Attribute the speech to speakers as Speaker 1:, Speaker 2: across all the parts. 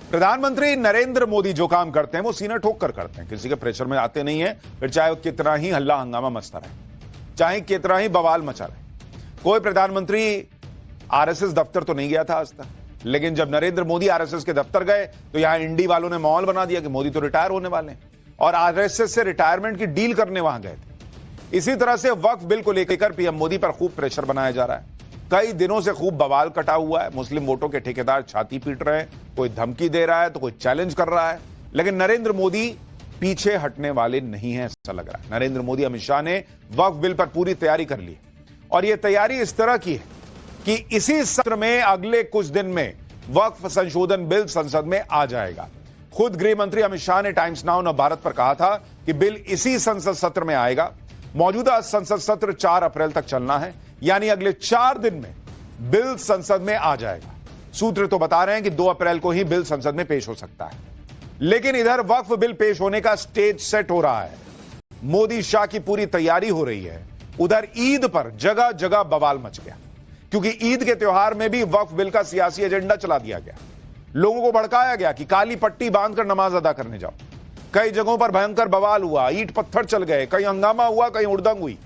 Speaker 1: प्रधानमंत्री नरेंद्र मोदी जो काम करते हैं वो सीना ठोक कर करते हैं, किसी के प्रेशर में आते नहीं है। फिर चाहे कितना ही हल्ला हंगामा मचता रहे, चाहे कितना ही बवाल मचा रहे। कोई प्रधानमंत्री आरएसएस दफ्तर तो नहीं गया था आज तक, लेकिन जब नरेंद्र मोदी आरएसएस के दफ्तर गए तो यहां इंडी वालों ने माहौल बना दिया कि मोदी तो रिटायर होने वाले हैं और आरएसएस से रिटायरमेंट की डील करने वहां गए थे। इसी तरह से वक्फ बिल को लेकर पीएम मोदी पर खूब प्रेशर बनाया जा रहा है। कई दिनों से खूब बवाल कटा हुआ है। मुस्लिम वोटों के ठेकेदार छाती पीट रहे हैं, कोई धमकी दे रहा है तो कोई चैलेंज कर रहा है, लेकिन नरेंद्र मोदी पीछे हटने वाले नहीं है, ऐसा लग रहा है। नरेंद्र मोदी, अमित शाह ने वक्फ बिल पर पूरी तैयारी कर ली और यह तैयारी इस तरह की है कि इसी सत्र में अगले कुछ दिन में वक्फ संशोधन बिल संसद में आ जाएगा। खुद गृह मंत्री अमित शाह ने टाइम्स नाउ नवभारत पर कहा था कि बिल इसी संसद सत्र में आएगा। मौजूदा संसद सत्र 4 अप्रैल तक चलना है, यानी अगले 4 दिन में बिल संसद में आ जाएगा। सूत्र तो बता रहे हैं कि 2 अप्रैल को ही बिल संसद में पेश हो सकता है, लेकिन इधर वक्फ बिल पेश होने का स्टेज सेट हो रहा है। मोदी शाह की पूरी तैयारी हो रही है। उधर ईद पर जगह जगह बवाल मच गया, क्योंकि ईद के त्योहार में भी वक्फ बिल का सियासी एजेंडा चला दिया गया। लोगों को भड़काया गया कि काली पट्टी बांधकर नमाज अदा करने जाओ। कई जगहों पर भयंकर बवाल हुआ, ईंट पत्थर चल गए, कहीं हंगामा हुआ, कहीं उड़दंग हुई।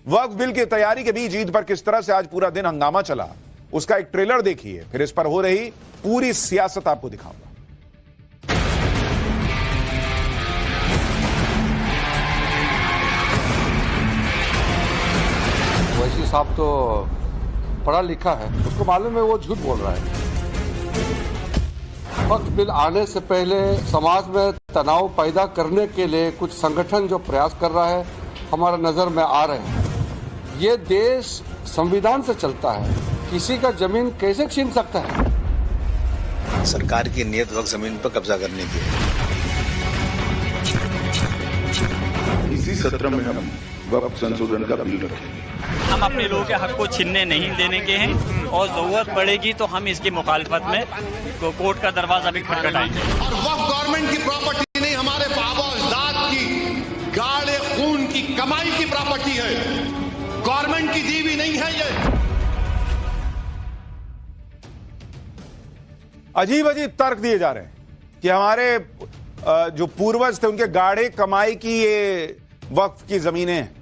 Speaker 1: वक्फ बिल की तैयारी के बीच ईद पर किस तरह से आज पूरा दिन हंगामा चला, उसका एक ट्रेलर देखिए, फिर इस पर हो रही पूरी सियासत आपको दिखाऊंगा।
Speaker 2: वैसी साहब तो पढ़ा लिखा है, उसको मालूम है वो झूठ बोल रहा है। वक्फ बिल आने से पहले समाज में तनाव पैदा करने के लिए कुछ संगठन जो प्रयास कर रहा है, हमारा नजर में आ रहे हैं। ये देश संविधान से चलता है, किसी का जमीन कैसे छीन सकता है?
Speaker 3: सरकार की नीयत वक्फ जमीन पर कब्जा करने की है।
Speaker 4: इसी सत्र में हम वक्फ संशोधन का बिल रखेंगे।
Speaker 5: हम अपने लोगों के हक को छीनने नहीं देने के हैं और जरूरत पड़ेगी तो हम इसकी मुखालफत में कोर्ट का दरवाजा भी खटखटाएंगे।
Speaker 6: और वक्फ गवर्नमेंट की प्रॉपर्टी नहीं, हमारे बाबा अजदाद की गाढ़े खून की कमाई की प्रॉपर्टी है, गवर्नमेंट की दी हुई नहीं है। ये
Speaker 1: अजीब अजीब तर्क दिए जा रहे हैं कि हमारे जो पूर्वज थे उनके गाढ़े कमाई की ये वक्फ की जमीनें हैं।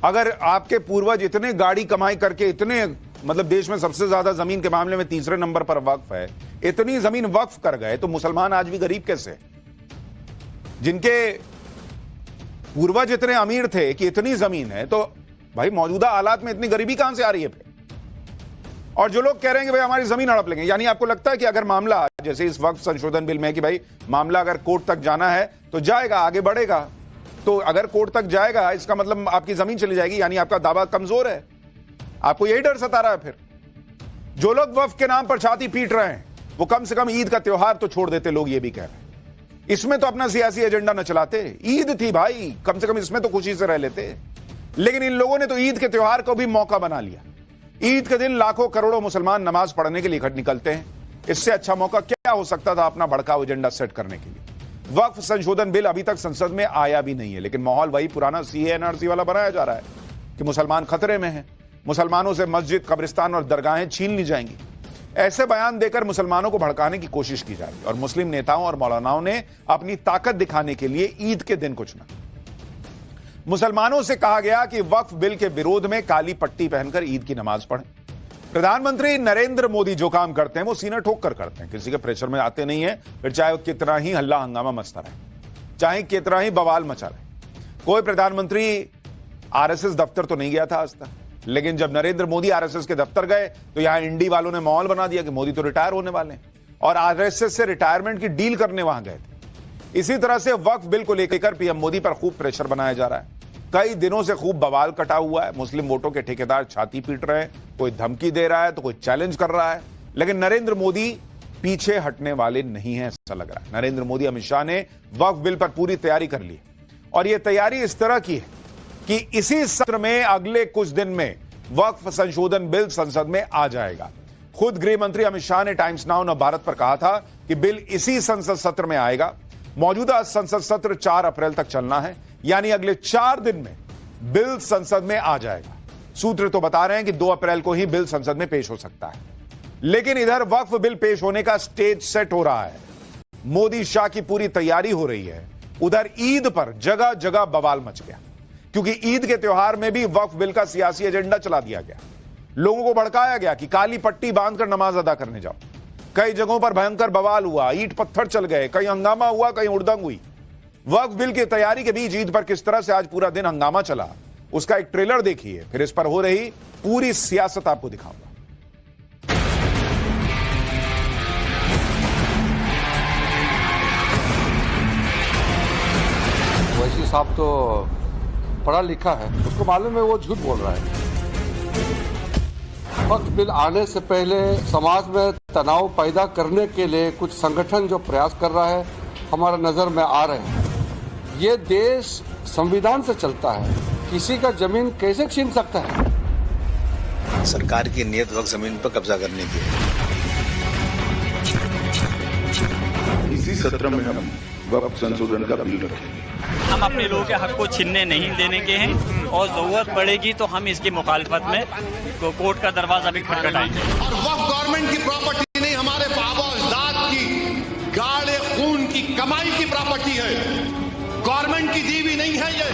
Speaker 1: अगर आपके पूर्वज इतने गाड़ी कमाई करके इतने, मतलब देश में सबसे ज्यादा जमीन के मामले में तीसरे नंबर पर वक्फ है, इतनी जमीन वक्फ कर गए, तो मुसलमान आज भी गरीब कैसे? जिनके पूर्वज इतने अमीर थे कि इतनी जमीन है, तो भाई मौजूदा हालात में इतनी गरीबी कहां से आ रही है फिर? और जो लोग कह रहे हैं कि भाई हमारी जमीन हड़प लेंगे, यानी आपको लगता है कि अगर मामला जैसे इस वक्फ संशोधन बिल में कि भाई मामला अगर कोर्ट तक जाना है तो जाएगा, आगे बढ़ेगा, तो अगर कोर्ट तक जाएगा इसका मतलब आपकी जमीन चली जाएगी, यानी आपका दावा कमजोर है। आपको यही डर सता रहा है। फिर जो लोग वक्फ के नाम पर छाती पीट रहे हैं वो कम से कम ईद का त्योहार तो छोड़ देते। लोग ये भी कह रहे हैं इसमें तो अपना सियासी एजेंडा न चलाते, ईद थी भाई, कम से कम इसमें तो खुशी से रह लेते। लेकिन इन लोगों ने तो ईद के त्योहार को भी मौका बना लिया। ईद के दिन लाखों करोड़ों मुसलमान नमाज पढ़ने के लिए निकलते हैं। इससे अच्छा मौका क्या हो सकता था अपना भड़काऊ एजेंडा सेट करने के लिए? वक्फ संशोधन बिल अभी तक संसद में आया भी नहीं है, लेकिन माहौल वही पुराना सीए एनआरसी वाला बनाया जा रहा है कि मुसलमान खतरे में हैं, मुसलमानों से मस्जिद, कब्रिस्तान और दरगाहें छीन ली जाएंगी। ऐसे बयान देकर मुसलमानों को भड़काने की कोशिश की जा रही है और मुस्लिम नेताओं और मौलानाओं ने अपनी ताकत दिखाने के लिए ईद के दिन कुछ ना, मुसलमानों से कहा गया कि वक्फ बिल के विरोध में काली पट्टी पहनकर ईद की नमाज पढ़ें। प्रधानमंत्री नरेंद्र मोदी जो काम करते हैं वो सीना ठोक कर करते हैं, किसी के प्रेशर में आते नहीं है। फिर चाहे कितना ही हल्ला हंगामा मचता रहे, चाहे कितना ही बवाल मचा रहे। कोई प्रधानमंत्री आरएसएस दफ्तर तो नहीं गया था आज तक, लेकिन जब नरेंद्र मोदी आरएसएस के दफ्तर गए तो यहां इंडी वालों ने माहौल बना दिया कि मोदी तो रिटायर होने वाले हैं और आरएसएस से रिटायरमेंट की डील करने वहां गए थे। इसी तरह से वक्फ बिल को लेकर पीएम मोदी पर खूब प्रेशर बनाया जा रहा है। कई दिनों से खूब बवाल कटा हुआ है। मुस्लिम वोटों के ठेकेदार छाती पीट रहे हैं, कोई धमकी दे रहा है तो कोई चैलेंज कर रहा है, लेकिन नरेंद्र मोदी पीछे हटने वाले नहीं है, ऐसा लग रहा है। नरेंद्र मोदी, अमित शाह ने वक्फ बिल पर पूरी तैयारी कर ली और यह तैयारी इस तरह की है कि इसी सत्र में अगले कुछ दिन में वक्फ संशोधन बिल संसद में आ जाएगा। खुद गृह मंत्री अमित शाह ने टाइम्स नाउ नवभारत पर कहा था कि बिल इसी संसद सत्र में आएगा। मौजूदा संसद सत्र 4 अप्रैल तक चलना है, यानी अगले 4 दिन में बिल संसद में आ जाएगा। सूत्र तो बता रहे हैं कि 2 अप्रैल को ही बिल संसद में पेश हो सकता है, लेकिन इधर वक्फ बिल पेश होने का स्टेज सेट हो रहा है, मोदी शाह की पूरी तैयारी हो रही है। उधर ईद पर जगह जगह बवाल मच गया, क्योंकि ईद के त्योहार में भी वक्फ बिल का सियासी एजेंडा चला दिया गया। लोगों को भड़काया गया कि काली पट्टी बांधकर नमाज अदा करने जाओ। कई जगहों पर भयंकर बवाल हुआ, ईंट पत्थर चल गए, कहीं हंगामा हुआ, कहीं उड़दंग हुई। वक्फ बिल की तैयारी के बीच ईद पर किस तरह से आज पूरा दिन हंगामा चला, उसका एक ट्रेलर देखिए, फिर इस पर हो रही पूरी सियासत आपको दिखाऊंगा।
Speaker 2: वैसी साहब तो पढ़ा लिखा है, उसको मालूम है वो झूठ बोल रहा है। वक्फ बिल आने से पहले समाज में तनाव पैदा करने के लिए कुछ संगठन जो प्रयास कर रहा है हमारा नजर में आ रहे हैं। ये देश संविधान से चलता है, किसी का जमीन कैसे छीन सकता है?
Speaker 3: सरकार की नीयत वक्त जमीन पर कब्जा करने की है।
Speaker 4: इसी सत्र में हम वक्फ संशोधन का बिल रखेंगे।
Speaker 5: हम अपने लोगों के हक को छीनने नहीं देने के हैं और जरूरत पड़ेगी तो हम इसकी मुखालफत में कोर्ट का दरवाजा भी खटखटाएंगे।
Speaker 6: और वक्फ गवर्नमेंट की प्रॉपर्टी नहीं, हमारे बाबा अजदाद की गाढ़े खून की कमाई की प्रॉपर्टी है, गवर्नमेंट की दी हुई नहीं है। ये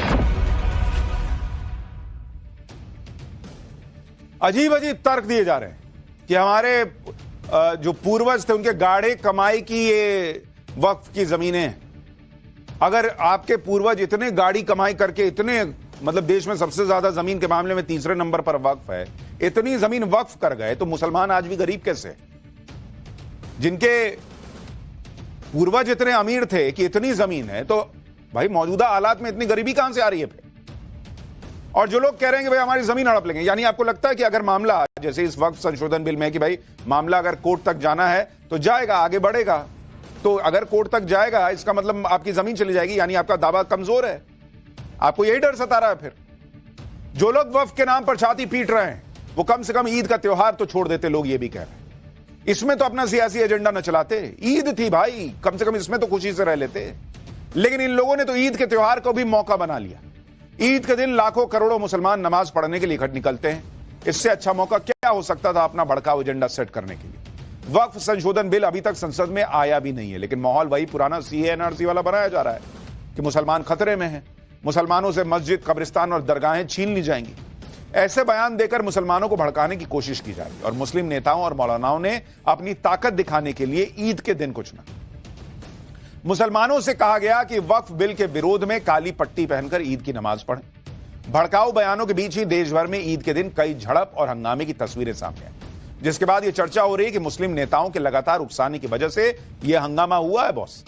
Speaker 1: अजीब अजीब तर्क दिए जा रहे हैं कि हमारे जो पूर्वज थे उनके गाढ़े कमाई की ये वक्फ की जमीनें हैं। अगर आपके पूर्वज इतने गाड़ी कमाई करके इतने, मतलब देश में सबसे ज्यादा जमीन के मामले में तीसरे नंबर पर वक्फ है, इतनी जमीन वक्फ कर गए, तो मुसलमान आज भी गरीब कैसे? जिनके पूर्वज इतने अमीर थे कि इतनी जमीन है, तो भाई मौजूदा हालात में इतनी गरीबी कहां से आ रही है फिर? और जो लोग कह रहे हैं कि भाई हमारी जमीन हड़प लेंगे, यानी आपको लगता है कि अगर मामला जैसे इस वक्फ संशोधन बिल में है कि भाई मामला अगर कोर्ट तक जाना है तो जाएगा, आगे बढ़ेगा, तो अगर कोर्ट तक जाएगा इसका मतलब आपकी जमीन चली जाएगी, यानी आपका दावा कमजोर है। आपको यही डर सता रहा है। फिर जो लोग वक्फ के नाम पर छाती पीट रहे हैं वो कम से कम ईद का त्योहार तो छोड़ देते। लोग ये भी कह रहे हैं इसमें तो अपना सियासी एजेंडा न चलाते, ईद थी भाई, कम से कम इसमें तो खुशी से रह लेते। लेकिन इन लोगों ने तो ईद के त्योहार को भी मौका बना लिया। ईद के दिन लाखों करोड़ों मुसलमान नमाज पढ़ने के लिए इकट्ठे निकलते हैं। इससे अच्छा मौका क्या हो सकता था अपना भड़काऊ एजेंडा सेट करने के लिए? वक्फ संशोधन बिल अभी तक संसद में आया भी नहीं है, लेकिन माहौल वही पुराना सीए एनआरसी वाला बनाया जा रहा है कि मुसलमान खतरे में हैं, मुसलमानों से मस्जिद, कब्रिस्तान और दरगाहें छीन ली जाएंगी। ऐसे बयान देकर मुसलमानों को भड़काने की कोशिश की जा रही है और मुस्लिम नेताओं और मौलानाओं ने अपनी ताकत दिखाने के लिए ईद के दिन कुछ ना, मुसलमानों से कहा गया कि वक्फ बिल के विरोध में काली पट्टी पहनकर ईद की नमाज पढ़ें। भड़काऊ बयानों के बीच ही देश भर में ईद के दिन कई झड़प और हंगामे की तस्वीरें सामने आई, जिसके बाद यह चर्चा हो रही है कि मुस्लिम नेताओं के लगातार उकसाने की वजह से यह हंगामा हुआ है बॉस।